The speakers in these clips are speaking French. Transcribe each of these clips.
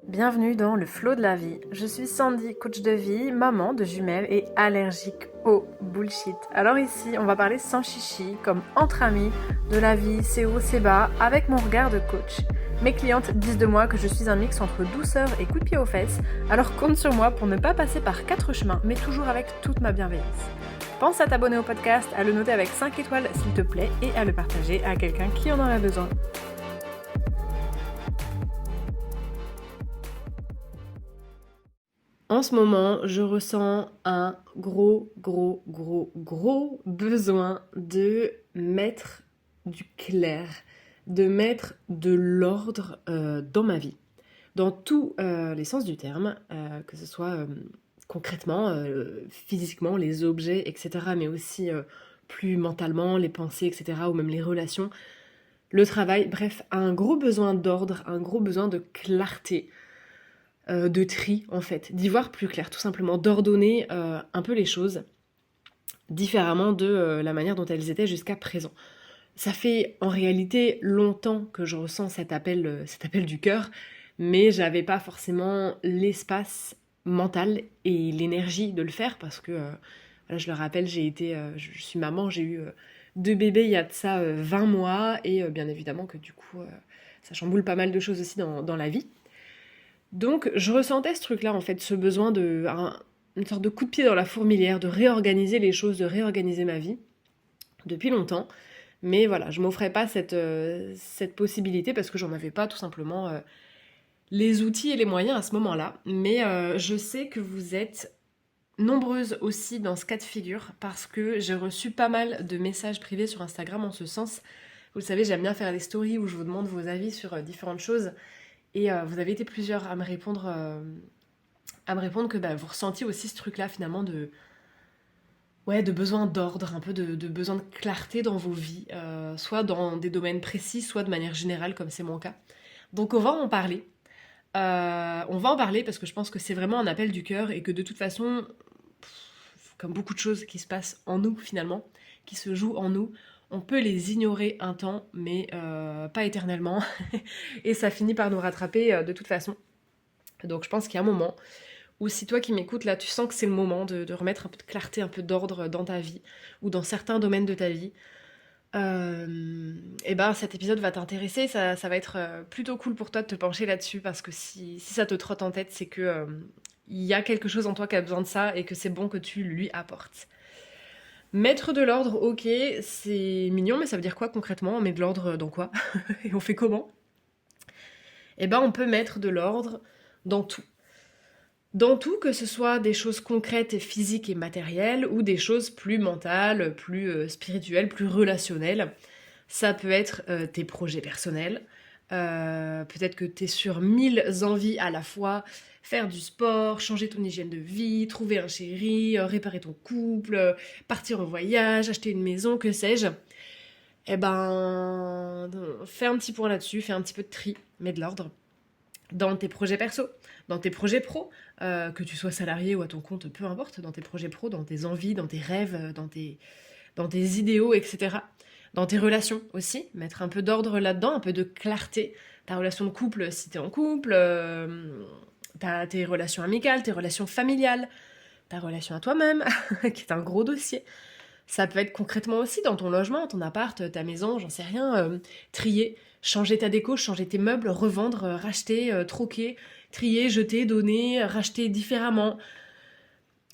Bienvenue dans le flow de la vie. Je suis Sandy, coach de vie, maman de jumelles et allergique au bullshit. Alors ici, on va parler sans chichi, comme entre amis, de la vie, c'est haut, c'est bas, avec mon regard de coach. Mes clientes disent de moi que je suis un mix entre douceur et coup de pied aux fesses, alors compte sur moi pour ne pas passer par 4 chemins, mais toujours avec toute ma bienveillance. Pense à t'abonner au podcast, à le noter avec 5 étoiles s'il te plaît et à le partager à quelqu'un qui en aurait besoin. En ce moment, je ressens un gros besoin de mettre du clair, de mettre de l'ordre dans ma vie, dans tous les sens du terme, que ce soit concrètement, physiquement, les objets, etc., mais aussi plus mentalement, les pensées, etc., ou même les relations, le travail, bref, un gros besoin d'ordre, un gros besoin de clarté, de tri en fait, d'y voir plus clair tout simplement, d'ordonner un peu les choses différemment de la manière dont elles étaient jusqu'à présent. Ça fait en réalité longtemps que je ressens cet appel du cœur, mais j'avais pas forcément l'espace mental et l'énergie de le faire parce que, voilà, je le rappelle, je suis maman, j'ai eu 2 bébés il y a de ça 20 mois et bien évidemment que du coup ça chamboule pas mal de choses aussi dans la vie. Donc je ressentais ce truc-là en fait, ce besoin une sorte de coup de pied dans la fourmilière, de réorganiser les choses, de réorganiser ma vie depuis longtemps. Mais voilà, je m'offrais pas cette possibilité parce que j'en avais pas tout simplement les outils et les moyens à ce moment-là. Mais je sais que vous êtes nombreuses aussi dans ce cas de figure parce que j'ai reçu pas mal de messages privés sur Instagram en ce sens. Vous le savez, j'aime bien faire des stories où je vous demande vos avis sur différentes choses. Et vous avez été plusieurs à me répondre que vous ressentiez aussi ce truc-là finalement de besoin d'ordre, un peu de besoin de clarté dans vos vies, soit dans des domaines précis, soit de manière générale comme c'est mon cas. Donc on va en parler. On va en parler parce que je pense que c'est vraiment un appel du cœur et que de toute façon, comme beaucoup de choses qui se passent en nous finalement, qui se jouent en nous, on peut les ignorer un temps, mais pas éternellement. Et ça finit par nous rattraper de toute façon. Donc je pense qu'il y a un moment où si toi qui m'écoutes là, tu sens que c'est le moment de remettre un peu de clarté, un peu d'ordre dans ta vie, ou dans certains domaines de ta vie, et ben cet épisode va t'intéresser, ça va être plutôt cool pour toi de te pencher là-dessus, parce que si ça te trotte en tête, c'est que il y a quelque chose en toi qui a besoin de ça, et que c'est bon que tu lui apportes. Mettre de l'ordre, ok, c'est mignon, mais ça veut dire quoi concrètement? On met de l'ordre dans quoi? Et on fait comment? Eh ben on peut mettre de l'ordre dans tout. Dans tout, que ce soit des choses concrètes et physiques et matérielles, ou des choses plus mentales, plus spirituelles, plus relationnelles. Ça peut être tes projets personnels. Peut-être que tu es sur 1000 envies à la fois. Faire du sport, changer ton hygiène de vie, trouver un chéri, réparer ton couple, partir en voyage, acheter une maison, que sais-je. Eh ben, fais un petit point là-dessus, fais un petit peu de tri, mets de l'ordre dans tes projets perso, dans tes projets pro, que tu sois salarié ou à ton compte, peu importe, dans tes projets pro, dans tes envies, dans tes rêves, dans tes idéaux, etc. Dans tes relations aussi, mettre un peu d'ordre là-dedans, un peu de clarté. Ta relation de couple, si t'es en couple, tes relations amicales, tes relations familiales, ta relation à toi-même, qui est un gros dossier. Ça peut être concrètement aussi dans ton logement, ton appart, ta maison, j'en sais rien, trier, changer ta déco, changer tes meubles, revendre, racheter, troquer, trier, jeter, donner, racheter différemment.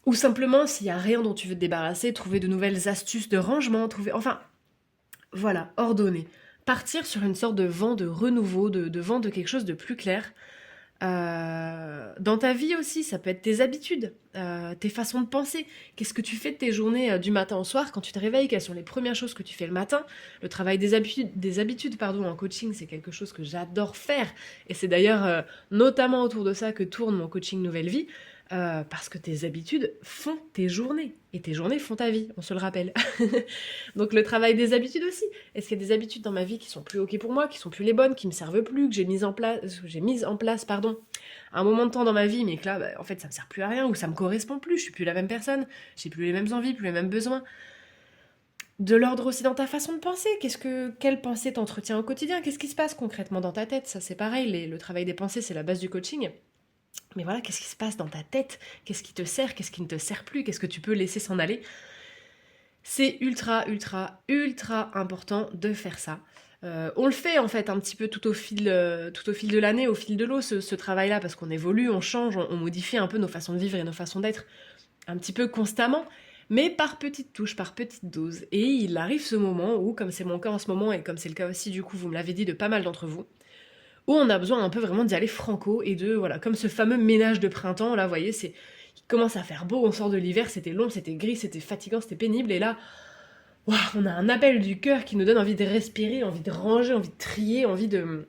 Ou simplement, s'il y a rien dont tu veux te débarrasser, trouver de nouvelles astuces de rangement, enfin, voilà, ordonner. Partir sur une sorte de vent de renouveau, de vent de quelque chose de plus clair. Dans ta vie aussi, ça peut être tes habitudes, tes façons de penser. Qu'est-ce que tu fais de tes journées du matin au soir quand tu te réveilles? Quelles sont les premières choses que tu fais le matin? Le travail des habitudes en coaching, c'est quelque chose que j'adore faire. Et c'est d'ailleurs notamment autour de ça que tourne mon coaching Nouvelle Vie. Parce que tes habitudes font tes journées. Et tes journées font ta vie, on se le rappelle. Donc le travail des habitudes aussi. Est-ce qu'il y a des habitudes dans ma vie qui sont plus ok pour moi, qui sont plus les bonnes, qui me servent plus, que j'ai mises en place, pardon, à un moment de temps dans ma vie, mais que là, en fait, ça me sert plus à rien, ou ça me correspond plus, je suis plus la même personne, j'ai plus les mêmes envies, plus les mêmes besoins. De l'ordre aussi dans ta façon de penser. Quelle pensée t'entretient au quotidien? Qu'est-ce qui se passe concrètement dans ta tête? Ça, c'est pareil, le travail des pensées, c'est la base du coaching. Mais voilà, qu'est-ce qui se passe dans ta tête? Qu'est-ce qui te sert? Qu'est-ce qui ne te sert plus? Qu'est-ce que tu peux laisser s'en aller? C'est ultra, ultra, ultra important de faire ça. On le fait en fait un petit peu tout au fil de l'année, au fil de l'eau, ce travail-là, parce qu'on évolue, on change, on modifie un peu nos façons de vivre et nos façons d'être un petit peu constamment, mais par petites touches, par petites doses. Et il arrive ce moment où, comme c'est mon cas en ce moment, et comme c'est le cas aussi du coup, vous me l'avez dit de pas mal d'entre vous, où on a besoin un peu vraiment d'y aller franco et de, voilà, comme ce fameux ménage de printemps, là, vous voyez, il commence à faire beau, on sort de l'hiver, c'était long, c'était gris, c'était fatigant, c'était pénible, et là, ouah, on a un appel du cœur qui nous donne envie de respirer, envie de ranger, envie de trier, envie de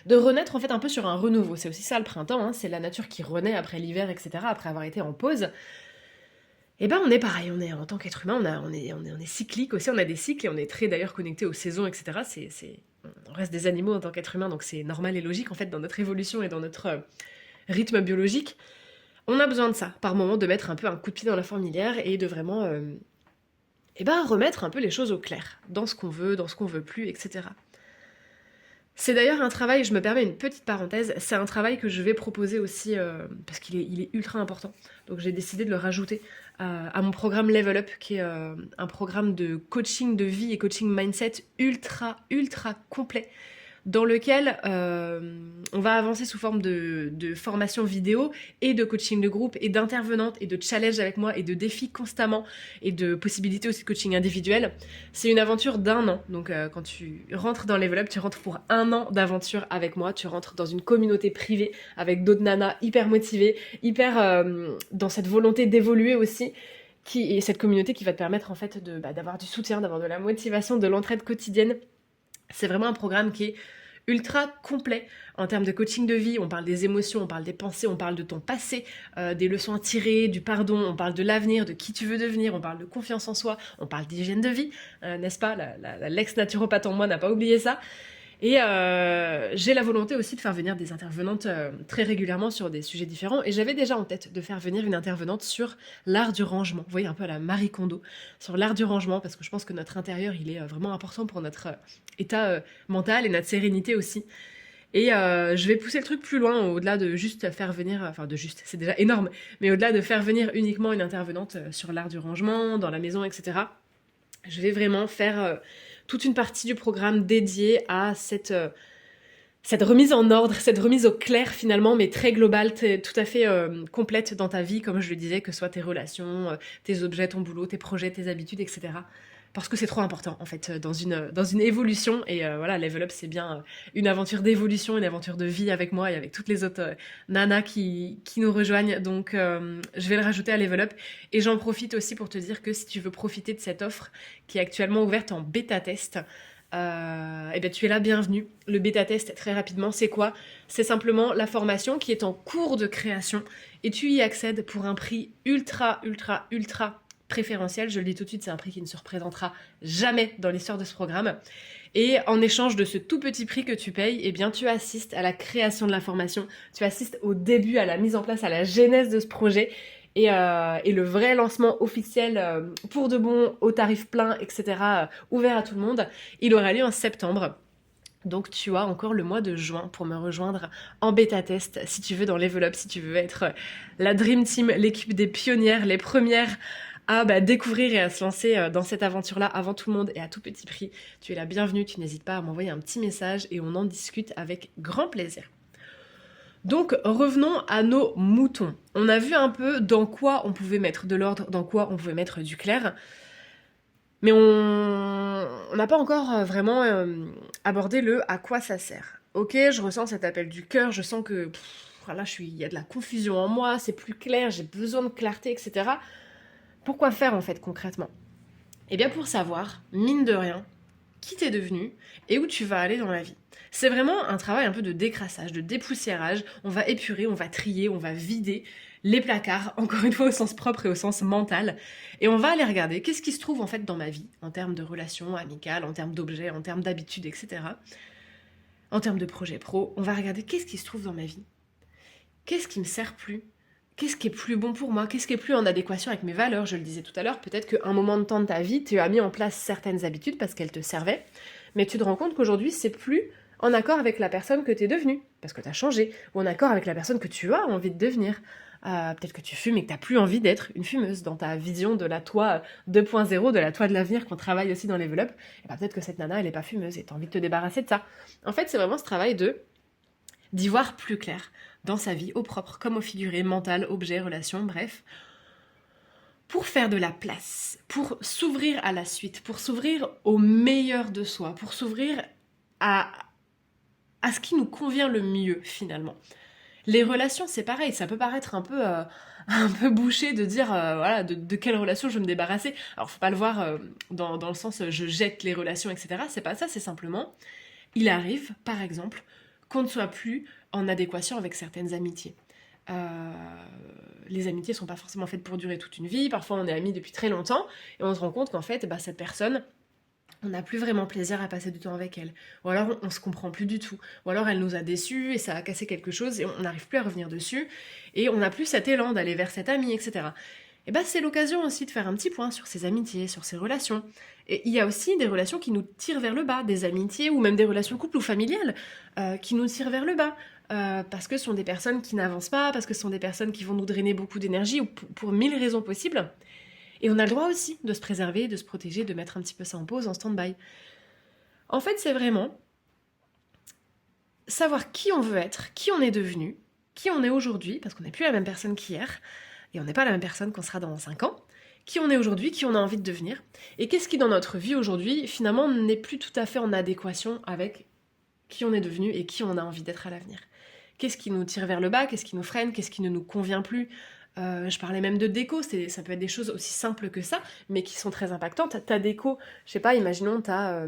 renaître en fait un peu sur un renouveau. C'est aussi ça le printemps, hein, c'est la nature qui renaît après l'hiver, etc., après avoir été en pause. Et ben on est pareil, on est en tant qu'être humain, on est cyclique aussi, on a des cycles et on est très d'ailleurs connecté aux saisons, etc. On reste des animaux en tant qu'être humain, donc c'est normal et logique en fait dans notre évolution et dans notre rythme biologique. On a besoin de ça, par moment, de mettre un peu un coup de pied dans la fourmilière et de vraiment remettre un peu les choses au clair, dans ce qu'on veut plus, etc. C'est d'ailleurs un travail, je me permets une petite parenthèse, c'est un travail que je vais proposer aussi, parce il est ultra important, donc j'ai décidé de le rajouter à mon programme Level Up, qui est un programme de coaching de vie et coaching mindset ultra, ultra complet, dans lequel on va avancer sous forme de formation vidéo et de coaching de groupe et d'intervenante et de challenge avec moi et de défis constamment et de possibilités aussi de coaching individuel. C'est une aventure d'1 an. Donc quand tu rentres dans Level Up, tu rentres pour 1 an d'aventure avec moi. Tu rentres dans une communauté privée avec d'autres nanas hyper motivées, hyper dans cette volonté d'évoluer aussi. Et cette communauté qui va te permettre en fait d'avoir du soutien, d'avoir de la motivation, de l'entraide quotidienne. C'est vraiment un programme qui est ultra complet en termes de coaching de vie. On parle des émotions, on parle des pensées, on parle de ton passé, des leçons à tirer, du pardon, on parle de l'avenir, de qui tu veux devenir, on parle de confiance en soi, on parle d'hygiène de vie, n'est-ce pas? L'ex-naturopathe en moi n'a pas oublié ça. Et j'ai la volonté aussi de faire venir des intervenantes très régulièrement sur des sujets différents. Et j'avais déjà en tête de faire venir une intervenante sur l'art du rangement. Vous voyez, un peu à la Marie Kondo, sur l'art du rangement, parce que je pense que notre intérieur, il est vraiment important pour notre état mental et notre sérénité aussi. Et je vais pousser le truc plus loin, au-delà de juste faire venir, enfin de juste, c'est déjà énorme, mais au-delà de faire venir uniquement une intervenante sur l'art du rangement, dans la maison, etc. Je vais vraiment faire toute une partie du programme dédiée à cette remise en ordre, cette remise au clair finalement, mais très globale, tout à fait complète dans ta vie, comme je le disais, que ce soit tes relations, tes objets, ton boulot, tes projets, tes habitudes, etc. Parce que c'est trop important en fait dans une évolution. Et voilà, Level Up, c'est bien une aventure d'évolution, une aventure de vie avec moi et avec toutes les autres nanas qui nous rejoignent. Donc je vais le rajouter à Level Up. Et j'en profite aussi pour te dire que si tu veux profiter de cette offre qui est actuellement ouverte en bêta-test, eh bien, tu es la bienvenue. Le bêta-test, très rapidement, c'est quoi? C'est simplement la formation qui est en cours de création et tu y accèdes pour un prix ultra, ultra, ultra préférentiel. Je le dis tout de suite, c'est un prix qui ne se représentera jamais dans l'histoire de ce programme. Et en échange de ce tout petit prix que tu payes, eh bien, tu assistes à la création de la formation, tu assistes au début, à la mise en place, à la genèse de ce projet. Et le vrai lancement officiel pour de bon, au tarif plein, etc., ouvert à tout le monde, il aura lieu en septembre. Donc tu as encore le mois de juin pour me rejoindre en bêta-test si tu veux dans Level Up, si tu veux être la Dream Team, l'équipe des pionnières, les premières à découvrir et à se lancer dans cette aventure-là avant tout le monde et à tout petit prix. Tu es la bienvenue, tu n'hésites pas à m'envoyer un petit message et on en discute avec grand plaisir. Donc revenons à nos moutons. On a vu un peu dans quoi on pouvait mettre de l'ordre, dans quoi on pouvait mettre du clair, mais on n'a pas encore vraiment abordé le à quoi ça sert. Ok, je ressens cet appel du cœur, je sens que voilà, il y a de la confusion en moi, c'est plus clair, j'ai besoin de clarté, etc. Pourquoi faire en fait concrètement? Eh bien pour savoir, mine de rien, qui t'es devenu et où tu vas aller dans la vie. C'est vraiment un travail un peu de décrassage, de dépoussiérage. On va épurer, on va trier, on va vider les placards, encore une fois au sens propre et au sens mental. Et on va aller regarder qu'est-ce qui se trouve en fait dans ma vie, en termes de relations amicales, en termes d'objets, en termes d'habitudes, etc. En termes de projets pro, on va regarder qu'est-ce qui se trouve dans ma vie. Qu'est-ce qui me sert plus? qu'est-ce qui est plus bon pour moi? Qu'est-ce qui est plus en adéquation avec mes valeurs? Je le disais tout à l'heure, peut-être qu'à un moment de temps de ta vie, tu as mis en place certaines habitudes parce qu'elles te servaient, mais tu te rends compte qu'aujourd'hui, c'est plus en accord avec la personne que tu es devenue, parce que tu as changé, ou en accord avec la personne que tu as envie de devenir. Peut-être que tu fumes et que tu n'as plus envie d'être une fumeuse dans ta vision de la toi 2.0, de la toi de l'avenir qu'on travaille aussi dans Level Up. Et ben peut-être que cette nana, elle n'est pas fumeuse et tu as envie de te débarrasser de ça. En fait, c'est vraiment ce travail d'y voir plus clair dans sa vie, au propre comme au figuré, mental, objet, relation, bref, pour faire de la place, pour s'ouvrir à la suite, pour s'ouvrir au meilleur de soi, pour s'ouvrir à, à ce qui nous convient le mieux finalement. Les relations, c'est pareil, ça peut paraître un peu bouché de dire voilà de quelle relation je veux me débarrasser. Alors faut pas le voir dans le sens je jette les relations, etc. C'est pas ça, c'est simplement, il arrive, par exemple, qu'on ne soit plus en adéquation avec certaines amitiés. Euh, les amitiés sont pas forcément faites pour durer toute une vie, parfois on est amis depuis très longtemps, et on se rend compte qu'en fait, bah, cette personne, on n'a plus vraiment plaisir à passer du temps avec elle. Ou alors on se comprend plus du tout. Ou alors elle nous a déçus et ça a cassé quelque chose et on n'arrive plus à revenir dessus. Et on n'a plus cet élan d'aller vers cet ami, etc. Et bah c'est l'occasion aussi de faire un petit point sur ses amitiés, sur ses relations. Et il y a aussi des relations qui nous tirent vers le bas, des amitiés ou même des relations couples ou familiales qui nous tirent vers le bas. Parce que ce sont des personnes qui n'avancent pas, parce que ce sont des personnes qui vont nous drainer beaucoup d'énergie ou pour mille raisons possibles. Et on a le droit aussi de se préserver, de se protéger, de mettre un petit peu ça en pause, en stand-by. En fait, c'est vraiment savoir qui on veut être, qui on est devenu, qui on est aujourd'hui, parce qu'on n'est plus la même personne qu'hier, et on n'est pas la même personne qu'on sera dans 5 ans, qui on est aujourd'hui, qui on a envie de devenir, et qu'est-ce qui dans notre vie aujourd'hui, finalement, n'est plus tout à fait en adéquation avec qui on est devenu et qui on a envie d'être à l'avenir. Qu'est-ce qui nous tire vers le bas, qu'est-ce qui nous freine, qu'est-ce qui ne nous convient plus. Je parlais même de déco, ça peut être des choses aussi simples que ça, mais qui sont très impactantes. Ta déco, je sais pas, imaginons t'as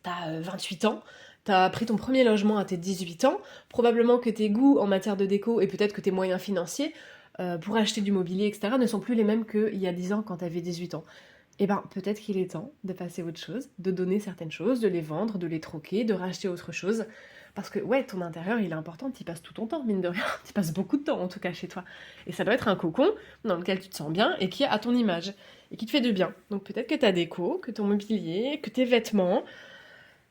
28 ans, t'as pris ton premier logement à tes 18 ans, probablement que tes goûts en matière de déco et peut-être que tes moyens financiers pour acheter du mobilier, etc. ne sont plus les mêmes qu'il y a 10 ans quand t'avais 18 ans. Eh ben, peut-être qu'il est temps de passer à autre chose, de donner certaines choses, de les vendre, de les troquer, de racheter autre chose. Parce que, ouais, ton intérieur, il est important, t'y passes tout ton temps, mine de rien. T'y passes beaucoup de temps, en tout cas, chez toi. Et ça doit être un cocon dans lequel tu te sens bien et qui est à ton image. Et qui te fait du bien. Donc peut-être que ta déco, que ton mobilier, que tes vêtements,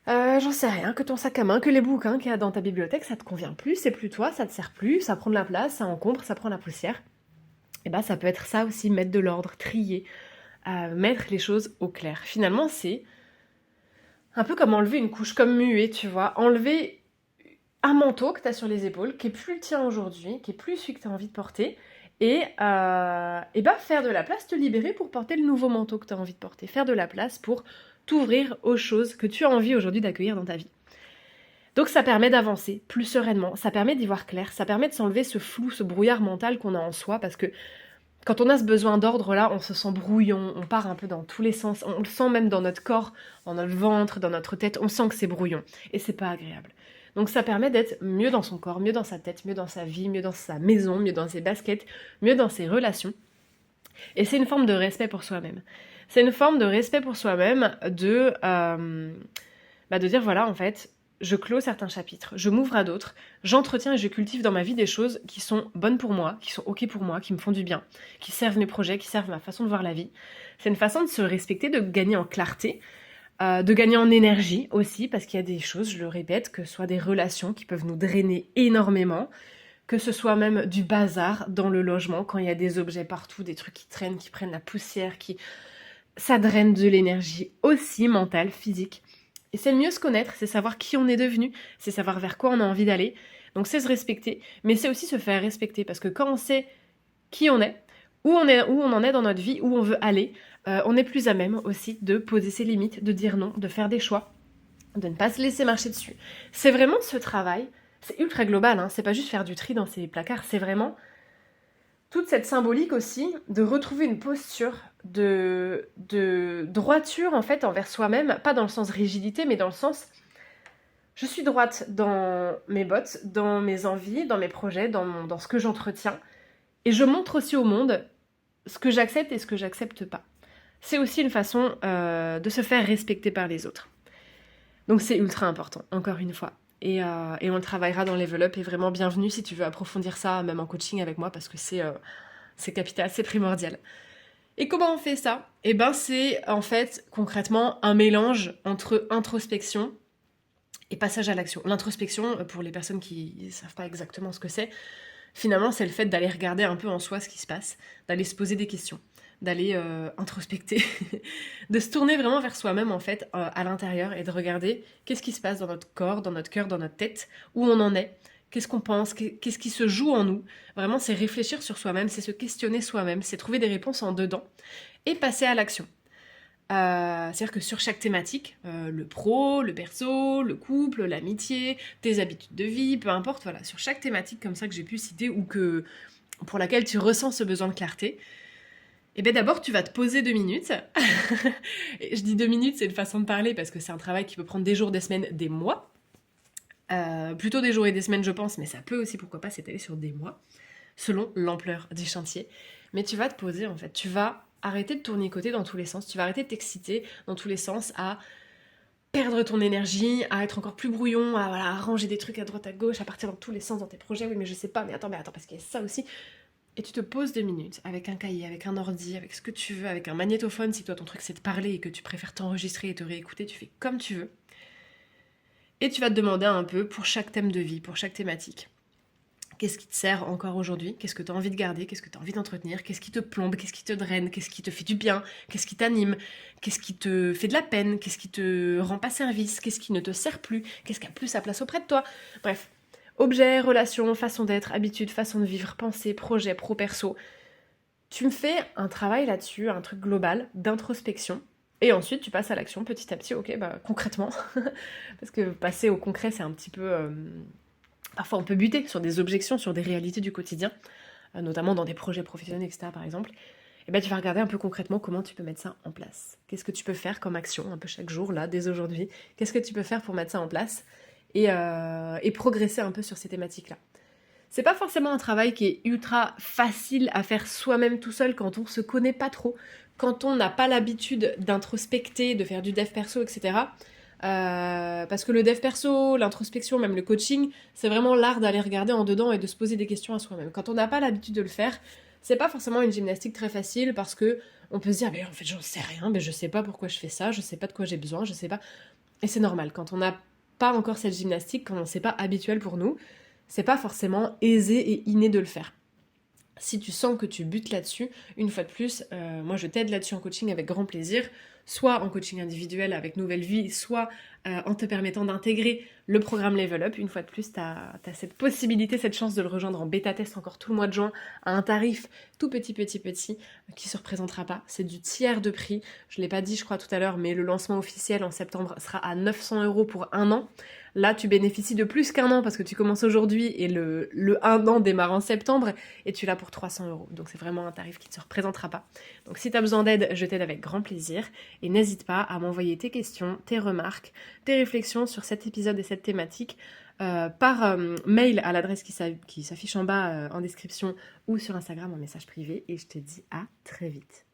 j'en sais rien, que ton sac à main, que les bouquins qu'il y a dans ta bibliothèque, ça te convient plus, c'est plus toi, ça te sert plus, ça prend de la place, ça encombre, ça prend la poussière. Et bah ça peut être ça aussi, mettre de l'ordre, trier, mettre les choses au clair. Finalement, c'est un peu comme enlever une couche, comme muer, tu vois. Enlever un manteau que tu as sur les épaules, qui est plus le tien aujourd'hui, qui est plus celui que tu as envie de porter, et bah faire de la place, te libérer pour porter le nouveau manteau que tu as envie de porter. Faire de la place pour t'ouvrir aux choses que tu as envie aujourd'hui d'accueillir dans ta vie. Donc ça permet d'avancer plus sereinement, ça permet d'y voir clair, ça permet de s'enlever ce flou, ce brouillard mental qu'on a en soi, parce que quand on a ce besoin d'ordre là, on se sent brouillon, on part un peu dans tous les sens, on le sent même dans notre corps, dans notre ventre, dans notre tête, on sent que c'est brouillon, et c'est pas agréable. Donc ça permet d'être mieux dans son corps, mieux dans sa tête, mieux dans sa vie, mieux dans sa maison, mieux dans ses baskets, mieux dans ses relations. Et c'est une forme de respect pour soi-même. C'est une forme de respect pour soi-même de dire voilà, en fait, je clôt certains chapitres, je m'ouvre à d'autres, j'entretiens et je cultive dans ma vie des choses qui sont bonnes pour moi, qui sont ok pour moi, qui me font du bien, qui servent mes projets, qui servent ma façon de voir la vie. C'est une façon de se respecter, de gagner en clarté, de gagner en énergie aussi, parce qu'il y a des choses, je le répète, que ce soit des relations qui peuvent nous drainer énormément, que ce soit même du bazar dans le logement, quand il y a des objets partout, des trucs qui traînent, qui prennent la poussière, ça draine de l'énergie aussi mentale, physique. Et c'est le mieux se connaître, c'est savoir qui on est devenu, c'est savoir vers quoi on a envie d'aller. Donc c'est se respecter, mais c'est aussi se faire respecter, parce que quand on sait qui on est, où on en est dans notre vie, où on veut aller, on est plus à même aussi de poser ses limites, de dire non, de faire des choix, de ne pas se laisser marcher dessus. C'est vraiment ce travail, c'est ultra global, hein, c'est pas juste faire du tri dans ses placards, c'est vraiment toute cette symbolique aussi de retrouver une posture de droiture en fait envers soi-même, pas dans le sens rigidité, mais dans le sens je suis droite dans mes bottes, dans mes envies, dans mes projets, dans ce que j'entretiens, et je montre aussi au monde ce que j'accepte et ce que j'accepte pas. C'est aussi une façon de se faire respecter par les autres. Donc c'est ultra important, encore une fois. et on le travaillera dans Level Up. Et vraiment bienvenue si tu veux approfondir ça, même en coaching avec moi, parce que c'est capital, c'est primordial. Et comment on fait ça? Eh ben c'est en fait concrètement un mélange entre introspection et passage à l'action. L'introspection, pour les personnes qui ne savent pas exactement ce que c'est, finalement c'est le fait d'aller regarder un peu en soi ce qui se passe, d'aller se poser des questions, d'aller introspecter, de se tourner vraiment vers soi-même en fait, à l'intérieur, et de regarder qu'est-ce qui se passe dans notre corps, dans notre cœur, dans notre tête, où on en est, qu'est-ce qu'on pense, qu'est-ce qui se joue en nous. Vraiment, c'est réfléchir sur soi-même, c'est se questionner soi-même, c'est trouver des réponses en dedans et passer à l'action. C'est-à-dire que sur chaque thématique, le pro, le perso, le couple, l'amitié, tes habitudes de vie, peu importe, voilà, sur chaque thématique comme ça que j'ai pu citer ou pour laquelle tu ressens ce besoin de clarté, et bien d'abord tu vas te poser 2 minutes. Et je dis 2 minutes, c'est une façon de parler parce que c'est un travail qui peut prendre des jours, des semaines, des mois. Plutôt des jours et des semaines je pense, mais ça peut aussi pourquoi pas s'étaler sur des mois, selon l'ampleur du chantier. Mais tu vas te poser en fait, tu vas arrêter de tournicoter dans tous les sens, tu vas arrêter de t'exciter dans tous les sens, à perdre ton énergie, à être encore plus brouillon, à voilà, ranger des trucs à droite à gauche, à partir dans tous les sens dans tes projets, oui mais je sais pas, mais attends, parce qu'il y a ça aussi. Et tu te poses 2 minutes avec un cahier, avec un ordi, avec ce que tu veux, avec un magnétophone, si toi ton truc c'est de parler et que tu préfères t'enregistrer et te réécouter, tu fais comme tu veux. Et tu vas te demander un peu pour chaque thème de vie, pour chaque thématique. Qu'est-ce qui te sert encore aujourd'hui? Qu'est-ce que tu as envie de garder? Qu'est-ce que tu as envie d'entretenir? Qu'est-ce qui te plombe? Qu'est-ce qui te draine? Qu'est-ce qui te fait du bien? Qu'est-ce qui t'anime? Qu'est-ce qui te fait de la peine? Qu'est-ce qui te rend pas service? Qu'est-ce qui ne te sert plus? Qu'est-ce qui a plus sa place auprès de toi? Bref, objets, relations, façon d'être, habitudes, façon de vivre, pensée, projet, pro-perso. Tu me fais un travail là-dessus, un truc global d'introspection. Et ensuite, tu passes à l'action petit à petit, ok, bah concrètement. Parce que passer au concret, c'est un petit peu... Parfois, on peut buter sur des objections, sur des réalités du quotidien, notamment dans des projets professionnels, etc. par exemple. Et ben, tu vas regarder un peu concrètement comment tu peux mettre ça en place. Qu'est-ce que tu peux faire comme action, un peu chaque jour, là, dès aujourd'hui? Qu'est-ce que tu peux faire pour mettre ça en place et progresser un peu sur ces thématiques-là? C'est pas forcément un travail qui est ultra facile à faire soi-même tout seul quand on se connaît pas trop, quand on n'a pas l'habitude d'introspecter, de faire du dev perso, etc. Parce que le dev perso, l'introspection, même le coaching, c'est vraiment l'art d'aller regarder en dedans et de se poser des questions à soi-même. Quand on n'a pas l'habitude de le faire, c'est pas forcément une gymnastique très facile parce que on peut se dire, mais en fait j'en sais rien, mais je sais pas pourquoi je fais ça, je sais pas de quoi j'ai besoin, je sais pas. Et c'est normal, quand on n'a pas encore cette gymnastique, quand c'est pas habituel pour nous, c'est pas forcément aisé et inné de le faire. Si tu sens que tu butes là-dessus, une fois de plus, moi je t'aide là-dessus en coaching avec grand plaisir, soit en coaching individuel avec Nouvelle Vie, soit en te permettant d'intégrer le programme Level Up. Une fois de plus, tu as cette possibilité, cette chance de le rejoindre en bêta-test encore tout le mois de juin à un tarif tout petit, qui se représentera pas. C'est du tiers de prix. Je l'ai pas dit, je crois, tout à l'heure, mais le lancement officiel en septembre sera à 900 € pour 1 an. Là, tu bénéficies de plus qu'1 an parce que tu commences aujourd'hui et le 1 an démarre en septembre et tu l'as pour 300 €. Donc c'est vraiment un tarif qui ne se représentera pas. Donc si tu as besoin d'aide, je t'aide avec grand plaisir. Et n'hésite pas à m'envoyer tes questions, tes remarques, tes réflexions sur cet épisode et cette thématique par mail à l'adresse qui s'affiche en bas en description ou sur Instagram en message privé. Et je te dis à très vite.